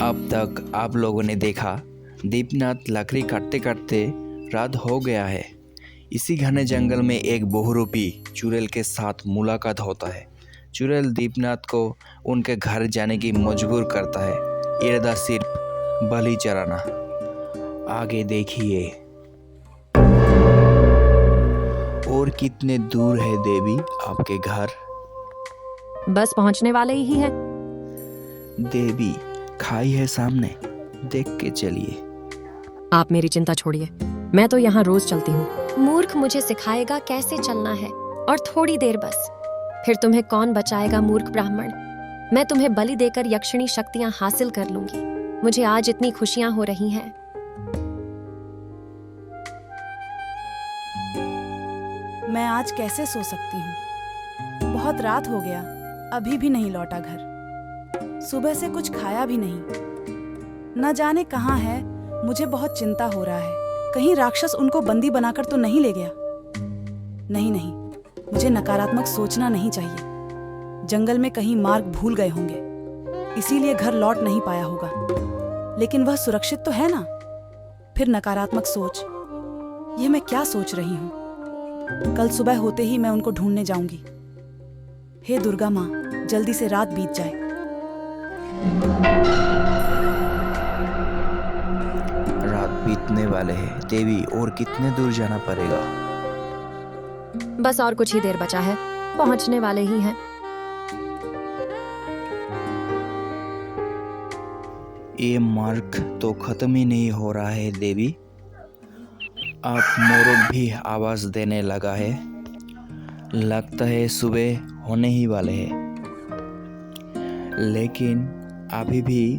अब तक आप लोगों ने देखा दीपनाथ लकड़ी काटते काटते रात हो गया है। इसी घने जंगल में एक बहुरूपी चुड़ैल के साथ मुलाकात होता है। चुड़ैल दीपनाथ को उनके घर जाने की मजबूर करता है। इरादा सिर्फ बलि चराना। आगे देखिए। और कितने दूर है देवी आपके घर? बस पहुंचने वाले ही है। देवी खाई है सामने, देख के चलिए। आप मेरी चिंता छोड़िए, मैं तो यहाँ रोज चलती हूँ। मूर्ख मुझे सिखाएगा कैसे चलना है, और थोड़ी देर बस। फिर तुम्हें कौन बचाएगा मूर्ख ब्राह्मण। मैं तुम्हें बलि देकर यक्षिणी शक्तियां हासिल कर लूंगी। मुझे आज इतनी खुशियां हो रही हैं। मैं आज कैसे सो सकती हूँ? बहुत रात हो गया, अभी भी नहीं लौटा घर। सुबह से कुछ खाया भी नहीं। न जाने कहाँ है, मुझे बहुत चिंता हो रहा है। कहीं राक्षस उनको बंदी बनाकर तो नहीं ले गया? नहीं नहीं, मुझे नकारात्मक सोचना नहीं चाहिए। जंगल में कहीं मार्ग भूल गए होंगे, इसीलिए घर लौट नहीं पाया होगा। लेकिन वह सुरक्षित तो है ना? फिर नकारात्मक सोच, यह मैं क्या सोच रही हूँ? कल सुबह होते ही मैं उनको ढूंढने जाऊंगी। हे दुर्गा माँ, जल्दी से रात बीत जाए। रात बीतने वाले हैं देवी, और कितने दूर जाना पड़ेगा? बस और कुछ ही देर बचा है, पहुंचने वाले ही हैं। ये मार्ग तो खत्म ही नहीं हो रहा है देवी। आप मोर भी आवाज देने लगा है। लगता है सुबह होने ही वाले हैं। लेकिन अभी भी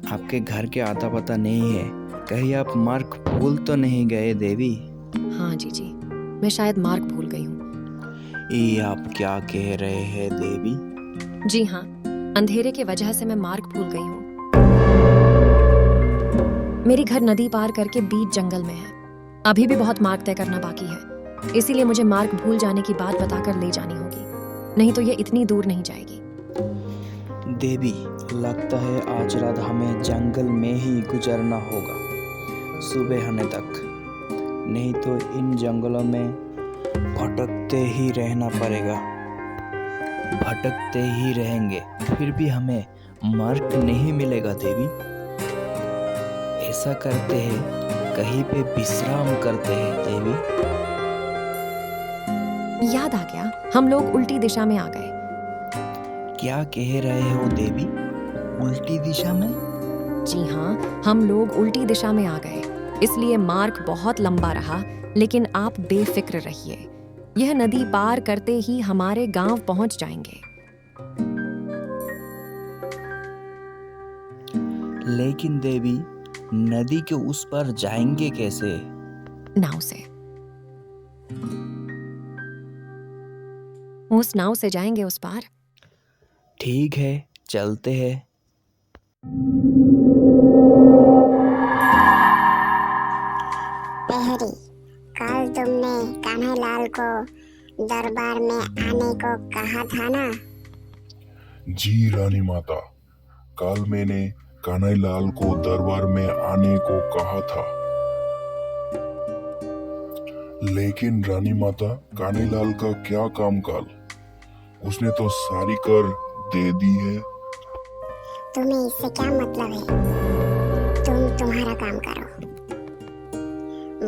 आपके घर के आता पता नहीं है। कहीं आप मार्ग भूल तो नहीं गए देवी? हाँ जी, मैं शायद मार्ग भूल गई हूँ। ये आप क्या कह रहे हैं देवी? जी हाँ, अंधेरे की वजह से मैं मार्ग भूल गई हूँ। मेरी घर नदी पार करके बीच जंगल में है। अभी भी बहुत मार्ग तय करना बाकी है, इसीलिए मुझे मार्ग भूल जाने की बात बताकर ले जानी होगी, नहीं तो ये इतनी दूर नहीं जाएगी। देवी, लगता है आज रात हमें जंगल में ही गुजरना होगा, सुबह होने तक। नहीं तो इन जंगलों में भटकते ही रहना पड़ेगा। भटकते ही रहेंगे, फिर भी हमें मार्ग नहीं मिलेगा देवी। ऐसा करते हैं, कहीं पे विश्राम करते हैं देवी। याद आ गया, हम लोग उल्टी दिशा में आ गए। क्या कह रहे हो देवी? उल्टी दिशा में? जी हाँ, हम लोग उल्टी दिशा में आ गए। इसलिए मार्ग बहुत लंबा रहा, लेकिन आप बेफिक्र रहिए। यह नदी पार करते ही हमारे गांव पहुंच जाएंगे। लेकिन देवी, नदी के उस पार जाएंगे कैसे? नाव से। उस नाव से जाएंगे उस पार। ठीक है, चलते हैं। प्रहरी, कल तुमने कान्हालाल को दरबार में आने को कहा था ना? जी रानी माता, कल मैंने कान्हालाल को दरबार में आने को कहा था। लेकिन रानी माता, कान्हालाल का क्या कामकाल? उसने तो सारी कर दे दी है। तुम्हें इससे क्या मतलब है? तुम तुम्हारा काम करो।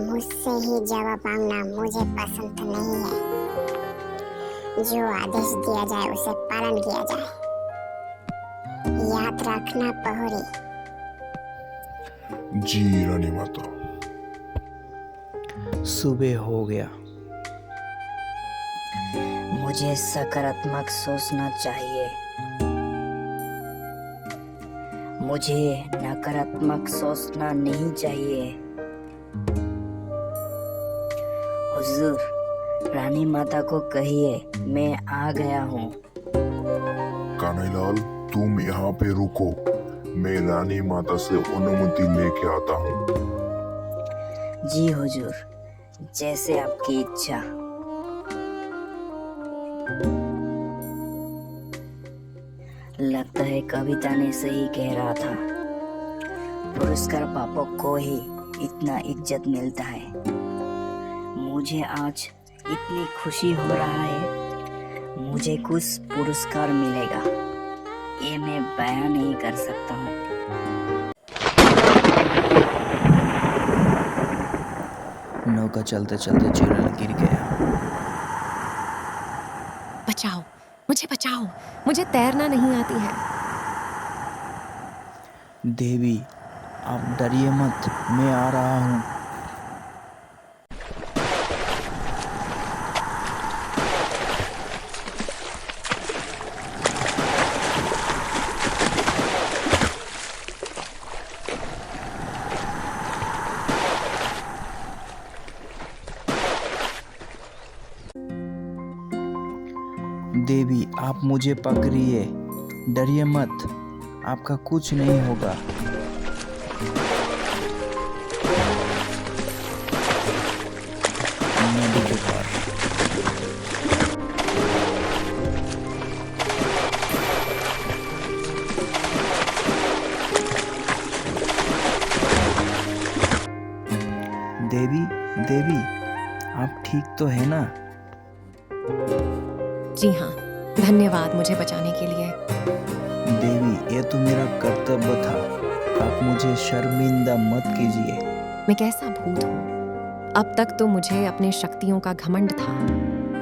मुझसे ही जवाब मांगना मुझे पसंद नहीं है। जो आदेश दिया जाए उसे पालन किया जाए। याद रखना प्रहरी। जी रानी माता। सुबह हो गया। मुझे सकारात्मक सोचना चाहिए। मुझे नकारात्मक सोचना नहीं चाहिए। हुजूर, रानी माता को कहिए मैं आ गया हूँ। कान्हालाल, तुम यहाँ पे रुको, मैं रानी माता से अनुमति लेके आता हूँ। जी हुजूर, जैसे आपकी इच्छा। लगता है है कविता ने सही कह रहा था, पुरस्कार पापों को ही इतना इज्जत मिलता है। मुझे आज इतनी खुशी हो रहा है, मुझे कुछ पुरस्कार मिलेगा, ये मैं बयां नहीं कर सकता हूँ। नौका चलते चलते चुड़ैल गिर गया। बचाओ, बचाओ, मुझे तैरना नहीं आती है। देवी, आप डरिए मत, मैं आ रहा हूँ। देवी, आप मुझे पकड़िए, डरिए मत, आपका कुछ नहीं होगा। नदी के पार। देवी, आप ठीक तो है ना? जी हाँ, धन्यवाद मुझे बचाने के लिए। देवी, ये तो मेरा कर्तव्य था, आप मुझे शर्मिंदा मत कीजिए। मैं कैसा भूत हूँ। अब तक तो मुझे अपने शक्तियों का घमंड था,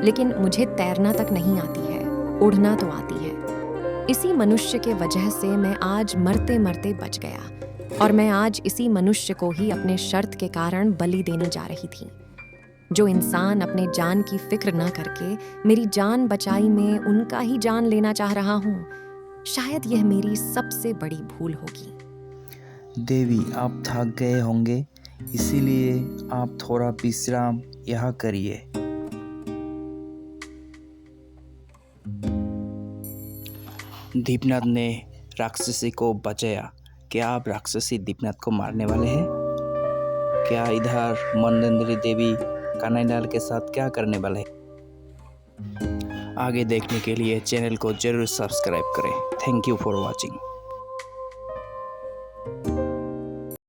लेकिन मुझे तैरना तक नहीं आती है, उड़ना तो आती है। इसी मनुष्य के वजह से मैं आज मरते मरते बच गया, और मैं आज इसी मनुष्य को ही अपने शर्त के कारण बलि देने जा रही थी। जो इंसान अपने जान की फिक्र ना करके मेरी जान बचाई में उनका ही जान लेना चाह रहा हूँ, शायद यह मेरी सबसे बड़ी भूल होगी। देवी, आप थक गए होंगे, इसीलिए आप थोड़ा विश्राम यहाँ करिए। दीपनाथ ने राक्षसी को बचाया। क्या आप राक्षसी दीपनाथ को मारने वाले हैं? क्या इधर मंदोदरी देवी कान्हालाल के साथ क्या करने वाले हैं? आगे देखने के लिए चैनल को जरूर सब्सक्राइब करें। Thank you for watching.